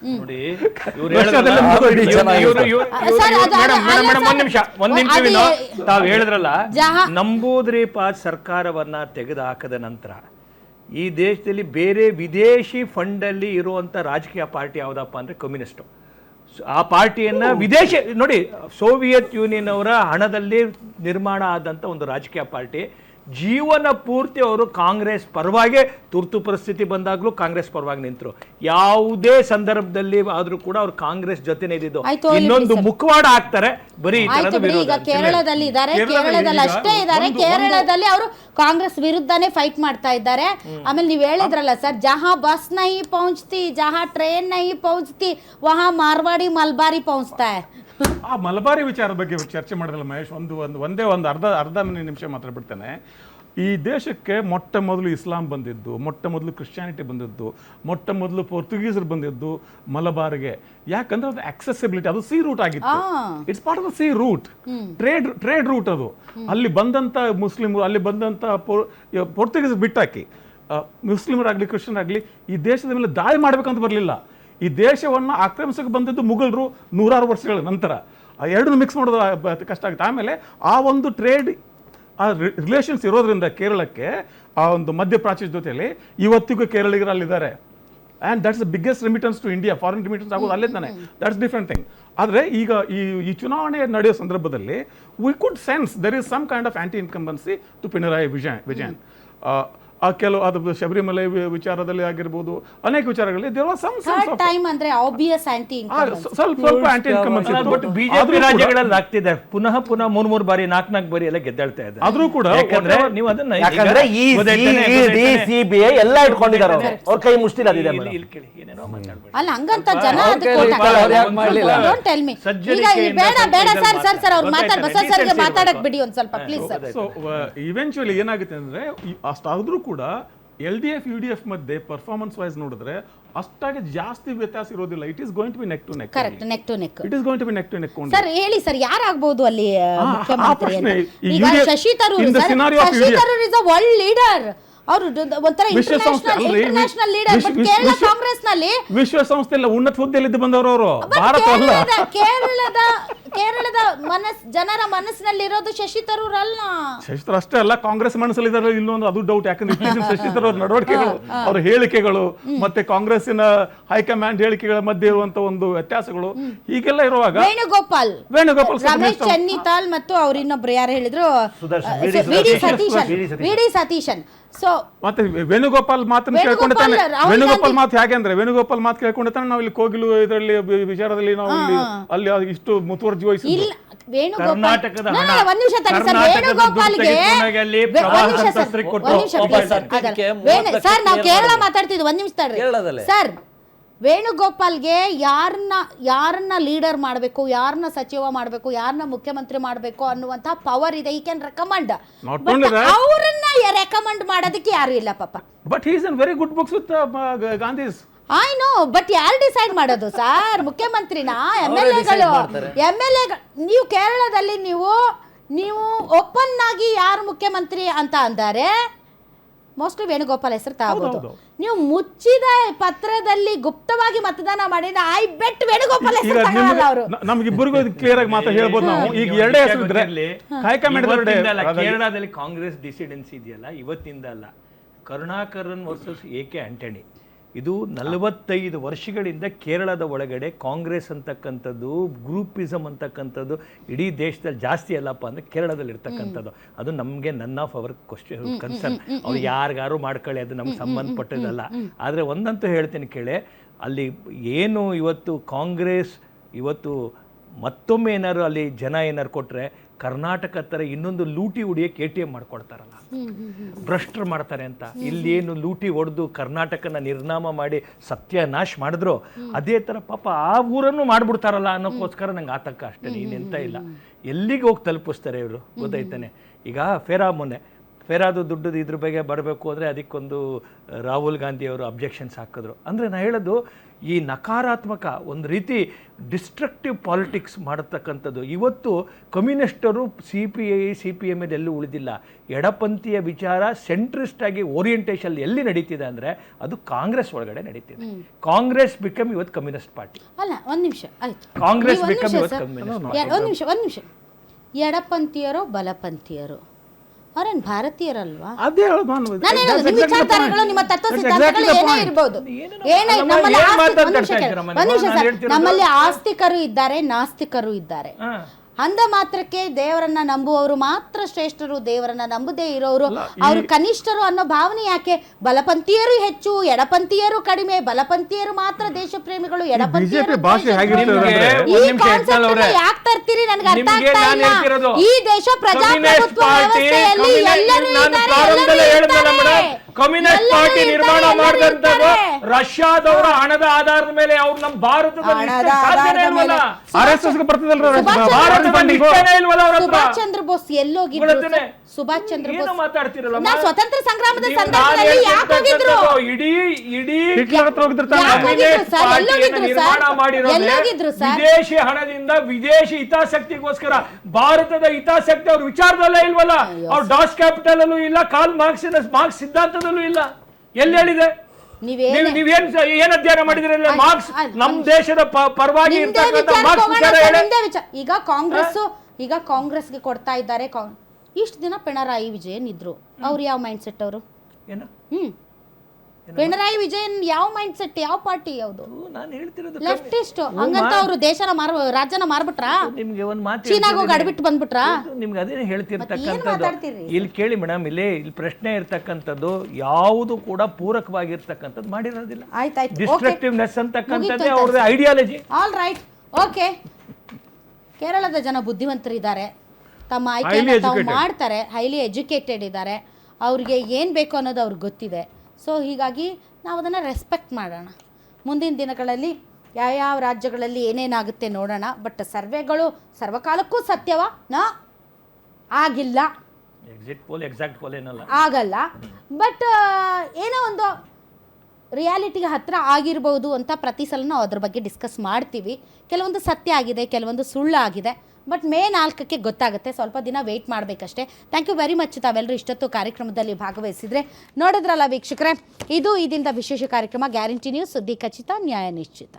ನೋಡಿ ಒಂದ್ ನಿಮಿಷ ತಾವ್ ಹೇಳಿದ್ರಲ್ಲ, ನಂಬೂದ್ರೀಪ ಸರ್ಕಾರವನ್ನ ತೆಗೆದುಹಾಕದ ನಂತರ ಈ ದೇಶದಲ್ಲಿ ಬೇರೆ ವಿದೇಶಿ ಫಂಡ್ ಅಲ್ಲಿ ಇರುವಂತ ರಾಜಕೀಯ ಪಾರ್ಟಿ ಯಾವ್ದಪ್ಪ ಅಂದ್ರೆ ಕಮ್ಯುನಿಸ್ಟ್. ಆ ಪಾರ್ಟಿಯನ್ನ ವಿದೇಶಿ ನೋಡಿ, ಸೋವಿಯತ್ ಯೂನಿಯನ್ ಅವರ ಹಣದಲ್ಲಿ ನಿರ್ಮಾಣ ಆದಂತ ಒಂದು ರಾಜಕೀಯ ಪಾರ್ಟಿ. ಜೀವನ ಪೂರ್ತಿ ಅವರು ಕಾಂಗ್ರೆಸ್ ಪರವಾಗಿ, ತುರ್ತು ಪರಿಸ್ಥಿತಿ ಬಂದಾಗ್ಲೂ ಕಾಂಗ್ರೆಸ್ ಪರವಾಗಿ ನಿಂತರು. ಯಾವುದೇ ಸಂದರ್ಭದಲ್ಲಿ ಆದ್ರೂ ಕೂಡ ಅವ್ರು ಕಾಂಗ್ರೆಸ್ ಜೊತೆನೇ ಇದ್ದಿದ್ದು. ಇನ್ನೊಂದು ಮುಖವಾಡ ಹಾಕ್ತಾರೆ ಬರೀ ಈಗ ಕೇರಳದಲ್ಲಿ ಇದ್ದಾರೆ, ಕೇರಳದಲ್ಲಿ ಅಷ್ಟೇ ಇದ್ದಾರೆ. ಕೇರಳದಲ್ಲಿ ಅವರು ಕಾಂಗ್ರೆಸ್ ವಿರುದ್ಧನೇ ಫೈಟ್ ಮಾಡ್ತಾ ಇದ್ದಾರೆ. ಆಮೇಲೆ ನೀವ್ ಹೇಳಿದ್ರಲ್ಲ ಸರ್, ಜಹಾ ಬಸ್ ನಹಿ ಪਹੁಂಚತಿ, ಜಹಾ ಟ್ರೈನ್ ನಹಿ ಪਹੁಂಚತಿ, ವಹಾ ಮಾರ್ವಾಡಿ ಮಲ್ಬಾರಿ ಪਹੁಂಚತಾ ಹೈ. ಆ ಮಲಬಾರಿ ವಿಚಾರದ ಬಗ್ಗೆ ಚರ್ಚೆ ಮಾಡಿದ್ರಲ್ಲ ಮಹೇಶ್, ಒಂದೇ ಅರ್ಧ ನಿಮಿಷ ಮಾತ್ರ ಬಿಡ್ತೇನೆ. ಈ ದೇಶಕ್ಕೆ ಮೊಟ್ಟ ಮೊದಲು ಇಸ್ಲಾಂ ಬಂದಿದ್ದು, ಮೊಟ್ಟ ಮೊದಲು ಕ್ರಿಶ್ಚಿಯಾನಿಟಿ ಬಂದಿದ್ದು, ಮೊಟ್ಟ ಮೊದಲು ಪೋರ್ಚುಗೀಸರು ಬಂದಿದ್ದು ಮಲಬಾರ್ಗೆ. ಯಾಕಂದ್ರೆ ಅದು ಆಕ್ಸೆಸಿಬಿಲಿಟಿ, ಅದು ಸಿ ರೂಟ್ ಆಗಿತ್ತು. It's part of the sea route, trade route ಅದು. ಅಲ್ಲಿ ಬಂದಂತ ಮುಸ್ಲಿಮರು, ಅಲ್ಲಿ ಬಂದಂತ ಪೋರ್ಚುಗೀಸರು ಬಿಟ್ಟಾಕಿ ಮುಸ್ಲಿಮರಾಗ್ಲಿ ಕ್ರಿಶ್ಚಿಯನ್ ಈ ದೇಶದ ಮೇಲೆ ದಾಳಿ ಮಾಡ್ಬೇಕಂತ ಬರಲಿಲ್ಲ. ಈ ದೇಶವನ್ನು ಆಕ್ರಮಿಸಕ್ಕೆ ಬಂದದ್ದು ಮುಘಲರು ನೂರಾರು ವರ್ಷಗಳ ನಂತರ. ಎರಡನ್ನೂ ಮಿಕ್ಸ್ ಮಾಡೋದು ಕಷ್ಟ ಆಗುತ್ತೆ. ಆಮೇಲೆ ಆ ಒಂದು ಟ್ರೇಡ್, ಆ ರಿಲೇಷನ್ಸ್ ಇರೋದ್ರಿಂದ ಕೇರಳಕ್ಕೆ ಆ ಒಂದು ಮಧ್ಯಪ್ರಾಚ್ಯದ ಜೊತೆಯಲ್ಲಿ ಇವತ್ತಿಗೂ ಕೇರಳಿಗರು ಅಲ್ಲಿದ್ದಾರೆ. And that's the biggest remittance to India. Foreign remittance ಆಗೋದು ಅಲ್ಲೇ ತಾನೆ. That's different thing. ಆದರೆ ಈಗ ಈ ಚುನಾವಣೆ ನಡೆಯೋ ಸಂದರ್ಭದಲ್ಲಿ we could sense there is some kind of anti incumbency to Pinarayi Vijayan. ಕೆಲವು ಅದು ಶಬರಿಮಲೆ ವಿಚಾರದಲ್ಲಿ ಆಗಿರ್ಬೋದು, ಅನೇಕ ವಿಚಾರಗಳಲ್ಲಿ ಸ್ವಲ್ಪ ಆಂಟಿ ಇನ್ಕಂಬನ್ಸಿ. ಬಿಜೆಪಿ ರಾಜ್ಯಗಳಲ್ಲಿ ಆಗ್ತಿದೆ, ಪುನಃ ಮೂರ್ ಬಾರಿ ನಾಲ್ಕು ಬಾರಿ ಎಲ್ಲ ಗೆದ್ದಾಳ್ತಾ ಇದೆ. ಆದ್ರೂ ಕೂಡ ನೀವು ಅದನ್ನ ಸಿಬಿಐ ಎಲ್ಲ ಇಟ್ಕೊಂಡಿದ್ದಾರೆ, ಅವ್ರ ಕೈ ಮುಷ್ಟಿಲಾಗಿದೆ. ಅಲ್ಲ ಹಂಗಂತ ಜನ ಮಾತಾಡಕ್ ಬಿಡಿ ಒಂದ್ ಸ್ವಲ್ಪ ಪ್ಲೀಸ್. ಸೊ ಇವೆಂಚುಯಲಿ ಏನಾಗುತ್ತೆ ಅಂದ್ರೆ, ಅಷ್ಟಾದ್ರೂ ಕೂಡ LDF UDF ಮಧ್ಯೆ ಪರ್ಫಾರ್ಮೆನ್ಸ್ ವೈಸ್ ನೋಡಿದ್ರೆ ಅಷ್ಟಾಗಿ ಜಾಸ್ತಿ ವ್ಯತ್ಯಾಸ ಇರೋದಿಲ್ಲ. It is going to be neck to neck. Correct, neck to neck. It is going to be neck to neck. Sir ಹೇಳಿ ಸರ್, ಯಾರಾಗಬಹುದು ಅಲ್ಲಿ ಮುಖ್ಯಮಂತ್ರಿ? ಈಗ Shashi Tharoor is a world leader. ಅವರು ಒಂಥರ international leader. But Kerala Congress ನಲ್ಲಿ ವಿಶ್ವಸಂಸ್ಥೆಯಲ್ಲಿ ಉನ್ನತ ಹುದ್ದೆಯಲ್ಲಿ ಬಂದವರು ಅವರು. ಭಾರತ ಅಲ್ಲ, ಕೇರಳದ ಜನರ ಮನಸ್ಸಿನಲ್ಲಿರೋದು ಶಶಿ ತರೂರ್ ಅಲ್ಲ. ಶಶಿ ತರೂರ್ ಅಷ್ಟೇ ಅಲ್ಲ, ಕಾಂಗ್ರೆಸ್ ಮನಸ್ಸಲ್ಲಿ ಇದಾರೆ ಇಲ್ಲೊಂದು ಅದು ಡೌಟ್. ಯಾಕಂದ್ರೆ ಶಶಿ ತರೂರ್ ನಡವಳಿಕೆಗಳು, ಅವರ ಹೇಳಿಕೆಗಳು ಮತ್ತೆ ಕಾಂಗ್ರೆಸ್ಸಿನ ಹೈಕಮಾಂಡ್ ಹೇಳಿಕೆಗಳ ಮಧ್ಯೆ ಇರುವಂತ ಒಂದು ವ್ಯತ್ಯಾಸಗಳು ಹೀಗೆಲ್ಲ ಇರುವಾಗ ವೇಣುಗೋಪಾಲ್ ರಮೇಶ್ ಚೆನ್ನಿತಾಲ್ ಮತ್ತು ಅವ್ರ ಇನ್ನೊಬ್ರು ಯಾರು ಹೇಳಿದ್ರು, ವಿ.ಡಿ. ಸತೀಶನ್. ಸೊ ಮತ್ತೆ ವೇಣುಗೋಪಾಲ್ ಮಾತನ್ನು ಕೇಳ್ಕೊಂಡಿರ್ತಾನೆ. ವೇಣುಗೋಪಾಲ್ ಮಾತು ಹೇಗೆ ಅಂದ್ರೆ, ವೇಣುಗೋಪಾಲ್ ಮಾತು ಕೇಳ್ಕೊಂಡಿರ್ತಾನೆ. ನಾವು ಇಲ್ಲಿ ಕೋಗಿಲು ಇದರಲ್ಲಿ ವಿಚಾರದಲ್ಲಿ ನಾವು ಅಲ್ಲಿ ಇಷ್ಟು ಮುತುವರ್ಜಿ ವಹಿಸಿ ಕರ್ನಾಟಕದ ಸರ್ ನಾವು ಕೇರಳ ಮಾತಾಡ್ತಿದ್ವಿ. ಒಂದ್ ನಿಮಿಷ ಸರ್, ವೇಣುಗೋಪಾಲ್ಗೆ ಯಾರನ್ನ ಲೀಡರ್ ಮಾಡಬೇಕು, ಯಾರನ್ನ ಸಚಿವ ಮಾಡಬೇಕು, ಯಾರನ್ನ ಮುಖ್ಯಮಂತ್ರಿ ಮಾಡಬೇಕು ಅನ್ನುವಂತ ಪವರ್ ಇದೆ. ಈ ಕ್ಯಾನ್ ರೆಕಮೆಂಡ್. ಅವರನ್ನ ರೆಕಮೆಂಡ್ ಮಾಡೋದಕ್ಕೆ ಯಾರು ಇಲ್ಲ ಪಾಪ. But he is in very good books with Gandhi's. I know, but ಯಾರು ಡಿಸೈಡ್ ಮಾಡೋದು ಸರ್? ಮುಖ್ಯಮಂತ್ರಿನ? MLA-ಗಳು? ನೀವು ಕೇರಳದಲ್ಲಿ ನೀವು ಓಪನ್ ಆಗಿ ಯಾರು ಮುಖ್ಯಮಂತ್ರಿ ಅಂತ ಅಂತಾರೆ, ಮೋಸ್ಟ್ಲಿ ವೇಣುಗೋಪಾಲ್ ಹೆಸರು ತಗೋಬಹುದು. ನೀವು ಮುಚ್ಚಿದ ಪತ್ರದಲ್ಲಿ ಗುಪ್ತವಾಗಿ ಮತದಾನ ಮಾಡಿದ ಐ ಬೆಟ್ ವೇಣುಗೋಪಾಲ್ ಹೆಸರು ತಗೊಳ್ಳಲ್ಲ ಅವರು. ನಮಗಿಬ್ಬರಿಗೂ ಕ್ಲಿಯರ್ ಆಗಿ ಮಾತಾ ಹೇಳ್ಬೋದು ನಾವು. ಈಗ ಎರಡೇ ಹೆಸರು ಇದ್ರೆ ಕೇರಳದಲ್ಲಿ ಕಾಂಗ್ರೆಸ್ ಡಿಸಿಡೆನ್ಸಿ ಇದೆಯಲ್ಲ, ಇವತ್ತಿಂದ ಅಲ್ಲ. Karunakaran versus A.K. ಆಂಟನಿ, ಇದು 45 ವರ್ಷಗಳಿಂದ ಕೇರಳದ ಒಳಗಡೆ ಕಾಂಗ್ರೆಸ್ ಅಂತಕ್ಕಂಥದ್ದು, ಗ್ರೂಪಿಸಮ್ ಅಂತಕ್ಕಂಥದ್ದು ಇಡೀ ದೇಶದಲ್ಲಿ ಜಾಸ್ತಿ ಅಲ್ಲಪ್ಪ ಅಂದರೆ ಕೇರಳದಲ್ಲಿ ಇರ್ತಕ್ಕಂಥದ್ದು. ಅದು ನಮಗೆ ನನ್ ಆಫ್ ಅವರ್ ಕನ್ಸರ್ನ್. ಅವ್ರು ಯಾರಿಗಾರು ಮಾಡ್ಕೊಳ್ಳಿ, ಅದು ನಮ್ಗೆ ಸಂಬಂಧಪಟ್ಟದಲ್ಲ. ಆದರೆ ಒಂದಂತೂ ಹೇಳ್ತೀನಿ ಕೇಳಿ, ಅಲ್ಲಿ ಏನು ಇವತ್ತು ಕಾಂಗ್ರೆಸ್ ಇವತ್ತು ಮತ್ತೊಮ್ಮೆ ಏನಾರು ಅಲ್ಲಿ ಜನ ಏನಾರು ಕೊಟ್ಟರೆ, ಕರ್ನಾಟಕ ಥರ ಇನ್ನೊಂದು ಲೂಟಿ ಹೊಡಿಯೋಕೆ ATM ಮಾಡ್ಕೊಡ್ತಾರಲ್ಲ, ಭ್ರಷ್ಟರು ಮಾಡ್ತಾರೆ ಅಂತ. ಇಲ್ಲೇನು ಲೂಟಿ ಹೊಡೆದು ಕರ್ನಾಟಕನ ನಿರ್ನಾಮ ಮಾಡಿ ಸತ್ಯನಾಶ ಮಾಡಿದ್ರು, ಅದೇ ಥರ ಪಾಪ ಆ ಊರನ್ನು ಮಾಡ್ಬಿಡ್ತಾರಲ್ಲ ಅನ್ನೋಕ್ಕೋಸ್ಕರ ನಂಗೆ ಆತಂಕ ಅಷ್ಟೇ. ಇನ್ನೆಂತ ಇಲ್ಲ. ಎಲ್ಲಿಗೆ ಹೋಗಿ ತಲುಪಿಸ್ತಾರೆ ಇವರು ಗೊತ್ತಾಯ್ತಾನೆ. ಈಗ ಫೇರಾ ಮೊನ್ನೆ ಫೆರಾದು ದುಡ್ಡು ಇದ್ರ ಬಗ್ಗೆ ಬರಬೇಕು ಅಂದರೆ ಅದಕ್ಕೊಂದು ರಾಹುಲ್ ಗಾಂಧಿ ಅವರು ಅಬ್ಜೆಕ್ಷನ್ಸ್ ಹಾಕಿದ್ರು. ಅಂದರೆ ನಾನು ಹೇಳೋದು ಈ ನಕಾರಾತ್ಮಕ ಒಂದು ರೀತಿ ಡಿಸ್ಟ್ರಕ್ಟಿವ್ ಪಾಲಿಟಿಕ್ಸ್ ಮಾಡತಕ್ಕಂಥದ್ದು. ಇವತ್ತು ಕಮ್ಯುನಿಸ್ಟರು CPM ಎಲ್ಲೂ ಉಳಿದಿಲ್ಲ. ಎಡಪಂಥೀಯ ವಿಚಾರ ಸೆಂಟ್ರಿಸ್ಟ್ ಆಗಿ ಓರಿಯೆಂಟೇಷನ್ ಎಲ್ಲಿ ನಡೀತಿದೆ ಅಂದರೆ ಅದು ಕಾಂಗ್ರೆಸ್ ಒಳಗಡೆ ನಡೀತಿದೆ. ಕಾಂಗ್ರೆಸ್ ಬಿಕಮ್ ಇವತ್ತು ಕಮ್ಯುನಿಸ್ಟ್ ಪಾರ್ಟಿ. ಅಲ್ಲ ಒಂದು ನಿಮಿಷ ಆಯ್ತು, ಕಾಂಗ್ರೆಸ್ ನೀವು ಒಂದ್ ಬಿಕಮ್ ನಿಮಿಷ ಇವತ್ತು ಸರ್. ಕಮ್ಯುನಿಸ್ಟ್. ಒಂದು ನಿಮಿಷ ಎಡಪಂಥೀಯರೋ ಬಲಪಂಥೀಯರೋ ಅವ್ರೇನ್ ಭಾರತೀಯರಲ್ವಾ? ಅದೇ ಹೇಳೋದು ನಾನು. ನಾನು ಹೇಳೋದು ನಿಮ್ಮ ವಿಚಾರಧಾರೆಗಳು ನಿಮ್ಮ ತತ್ವ ಸಿದ್ಧಾಂತಗಳು ಏನೇ ಇರಬಹುದು, ನಮ್ಮಲ್ಲಿ ಆಸ್ತಿಕರು ಇದ್ದಾರೆ, ನಾಸ್ತಿಕರು ಇದ್ದಾರೆ. ಅಂದ ಮಾತ್ರಕ್ಕೆ ದೇವರನ್ನ ನಂಬುವವರು ಮಾತ್ರ ಶ್ರೇಷ್ಠರು, ದೇವರನ್ನ ನಂಬುದೇ ಇರೋರು ಅವರು ಕನಿಷ್ಠರು ಅನ್ನೋ ಭಾವನೆ ಯಾಕೆ? ಬಲಪಂಥೀಯರು ಹೆಚ್ಚು, ಎಡಪಂಥೀಯರು ಕಡಿಮೆ, ಬಲಪಂಥೀಯರು ಮಾತ್ರ ದೇಶ ಪ್ರೇಮಿಗಳು, ಎಡಪಂಥೀಯರು ಯಾಕೆ ತರ್ತೀರಿ? ನನಗೆ ಅರ್ಥ ಆಗ್ತಾ ಇಲ್ಲ. ಈ ದೇಶ ಪ್ರಜಾಪ್ರಭುತ್ವ ವ್ಯವಸ್ಥೆಯಲ್ಲಿ ಎಲ್ಲರೂ ಇದ್ದಾರೆ. ಕಮ್ಯುನಿಸ್ಟ್ ಪಾರ್ಟಿ ನಿರ್ಮಾಣ ಮಾಡಿದಂಥದ್ದು ರಷ್ಯಾದವರ ಹಣದ ಆಧಾರದ ಮೇಲೆ ಅವ್ರು ನಮ್ಮ ಭಾರತದಲ್ಲಿ ಸುಭಾಷ್ ಚಂದ್ರ ಬೋಸ್ ಎಲ್ಲೋಗಿದ್ರು? ಸುಭಾಷ್ ಚಂದ್ರ ಬೋಸ್ ಮಾತಾಡ್ತಿರಲ್ಲ, ಸ್ವತಂತ್ರ ಸಂಗ್ರಾಮದ ಸಂದರ್ಭದಲ್ಲಿ ಯಾಕೆ ಹೋಗಿದ್ರು? ಎಲ್ಲೋಗಿದ್ರು ಸರ್? ವಿದೇಶಿ ಹಣದಿಂದ ವಿದೇಶಿ ಹಿತಾಸಕ್ತಿಗೋಸ್ಕರ ಭಾರತದ ಹಿತಾಸಕ್ತಿ ಅವ್ರ ವಿಚಾರದಲ್ಲೇ ಇಲ್ವಲ್ಲ. ಅವ್ರ ಡಾಸ್ ಕ್ಯಾಪಿಟಲ್ ಅಲ್ಲೂ ಇಲ್ಲ, ಕಾರ್ಲ್ ಮಾರ್ಕ್ಸ್ ಸಿದ್ಧಾಂತದಲ್ಲೂ ಇಲ್ಲ. ಎಲ್ಲಿ ಹೇಳಿದೆ? ಏನ್ ಅಧ್ಯಯನ ಮಾಡಿದ್ರೆ ಮಾರ್ಕ್ಸ್ ನಮ್ಮ ದೇಶದ ಪರವಾಗಿ ಈಗ ಕಾಂಗ್ರೆಸ್ಗೆ ಕೊಡ್ತಾ ಇದ್ದಾರೆ. ಇಷ್ಟು ದಿನ ಪಿಣರಾಯಿ ವಿಜಯನ್ ಇದ್ರು, ಅವ್ರು ಯಾವ ಮೈಂಡ್ ಸೆಟ್ ಅವರು? ಪಿಣರಾಯಿ ವಿಜಯನ್ ಯಾವ ಮೈಂಡ್ ಸೆಟ್, ಯಾವ ಪಾರ್ಟಿ ಯಾವುದು? ನಾನು ಹೇಳ್ತಿರೋದು ಲೆಫ್ಟಿಸ್ಟ್. ಹಂಗಂತ ಅವರು ರಾಜ್ಯನ ಮಾರ್ಬಿಟ್ರಾ? ನಿಮ್ಗೆ ಒಂದ್ ಮಾತು ಚೀನಾಗ ಹೋಗಿ ಅಡ್ಬಿಟ್ಟು ಬಂದ್ಬಿಟ್ರಾ? ನಿಮ್ಗೆ ಅದೇ ಹೇಳ್ತಿರ್ತಕ್ಕಂಥದ್ದು. ಇಲ್ಲಿ ಕೇಳಿ ಮೇಡಮ್, ಇಲ್ಲಿ ಪ್ರಶ್ನೆ ಇರ್ತಕ್ಕಂಥದ್ದು ಯಾವುದು ಕೂಡ ಪೂರಕವಾಗಿರ್ತಕ್ಕಂಥದ್ದು ಮಾಡಿರೋದಿಲ್ಲ. ಡಿಸ್ಟ್ರಕ್ಟಿವ್ನೆಸ್ ಅಂತಕ್ಕಂಥದ್ದೇ ಅವ್ರದ್ದು ಐಡಿಯಾಲಜಿ. All right, okay. ಕೇರಳದ ಜನ ಬುದ್ಧಿವಂತರಿದ್ದಾರೆ, ತಮ್ಮ ಆಯ್ಕೆಯನ್ನು ತಾವು ಮಾಡ್ತಾರೆ, ಹೈಲಿ ಎಜುಕೇಟೆಡ್ ಇದ್ದಾರೆ, ಅವ್ರಿಗೆ ಏನು ಬೇಕು ಅನ್ನೋದು ಅವ್ರಿಗೆ ಗೊತ್ತಿದೆ. ಸೊ ಹೀಗಾಗಿ ನಾವು ಅದನ್ನು ರೆಸ್ಪೆಕ್ಟ್ ಮಾಡೋಣ. ಮುಂದಿನ ದಿನಗಳಲ್ಲಿ ಯಾವ ರಾಜ್ಯಗಳಲ್ಲಿ ಏನೇನಾಗುತ್ತೆ ನೋಡೋಣ. ಬಟ್ ಸರ್ವೆಗಳು ಸರ್ವಕಾಲಕ್ಕೂ ಸತ್ಯವಾ? ಆಗಿಲ್ಲ, ಎಕ್ಸಾಕ್ಟ್ ಪೋಲ್ ಏನಲ್ಲ, ಆಗಲ್ಲ. ಬಟ್ ಏನೋ ಒಂದು ರಿಯಾಲಿಟಿಗೆ ಹತ್ತಿರ ಆಗಿರ್ಬೋದು ಅಂತ ಪ್ರತಿ ಸಲ ನಾವು ಅದ್ರ ಬಗ್ಗೆ ಡಿಸ್ಕಸ್ ಮಾಡ್ತೀವಿ. ಕೆಲವೊಂದು ಸತ್ಯ ಆಗಿದೆ, ಕೆಲವೊಂದು ಸುಳ್ಳು ಆಗಿದೆ. ಬಟ್ ಮೇ 4ಕ್ಕೆ ಗೊತ್ತಾಗುತ್ತೆ, ಸ್ವಲ್ಪ ದಿನ ವೆಯ್ಟ್ ಮಾಡಬೇಕಷ್ಟೇ. ಥ್ಯಾಂಕ್ ಯು ವೆರಿ ಮಚ್ ತಾವೆಲ್ಲರೂ ಇಷ್ಟೊತ್ತು ಕಾರ್ಯಕ್ರಮದಲ್ಲಿ ಭಾಗವಹಿಸಿದರೆ. ನೋಡಿದ್ರಲ್ಲ ವೀಕ್ಷಕರೇ, ಇದು ಇದರಿಂದ ವಿಶೇಷ ಕಾರ್ಯಕ್ರಮ ಗ್ಯಾರಂಟಿ ನ್ಯೂಸ್, ಸುದ್ದಿ ಖಚಿತ, ನ್ಯಾಯ ನಿಶ್ಚಿತ.